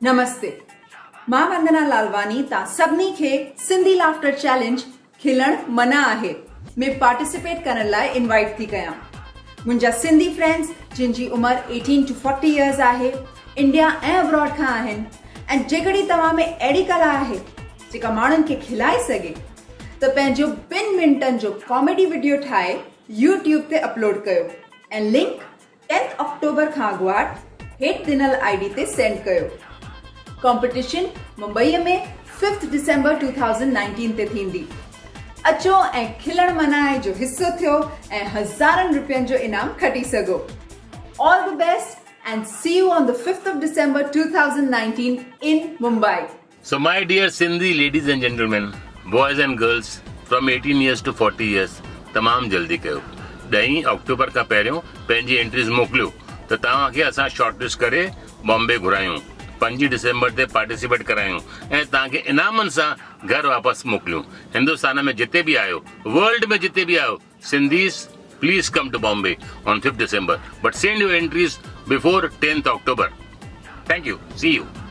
नमस्ते, मां वंदना लालवानी ता सभिनी खे सिंधी लाफ्टर चैलेंज खिलण मना आहे में पार्टिसिपेट करण लाइ इनवाइट थी कयां। मुंहिंजा सिंधी फ्रेंड्स जिन जी उमिरि 18 to 40 इयर्स आहे, इंडिया ऐं अब्रॉड खां आहिनि ऐं जेकॾहिं तव्हां में अहिड़ी कला आहे जेका माण्हुनि खे खिलाए सघे त पंहिंजो 2 मिंटनि जो कॉमेडी वीडियो ठाहे YouTube ते अपलोड कयो ऐं लिंक 10 अक्टूबर खां अॻुवाट हेठि ॾिनल ID ते सेंड कयो। कॉम्पिटिशन मुंबई में 5 दिसंबर 2019 ते थींदी। अचो ऐं खिलण मनाए जो हिस्सो थियो ऐं हज़ारनि रुपयनि जो इनाम खटी सघो। All the best and see you on the 5th of December 2019 in Mumbai. So my dear Sindhi ladies and gentlemen, boys and girls from 18 years to 40 years, तमाम जल्दी कयो। 10 अक्टूबर खां पहिरियों पंहिंजी एंट्रीज़ मोकिलियो त तव्हांखे असां शॉर्टलिस्ट करे बॉम्बे घुरायूं, 5 दिसंबर ते पार्टिसिपेट करायूं ऐं तव्हांखे इनामनि सां घर वापसि मोकिलियूं। हिंदुस्तान में जिते बि आयो, वर्ल्ड में जिते बि आयो, Sindhis please come to Bombay on 5th December, but send your entries before 10th October. Thank you. See you.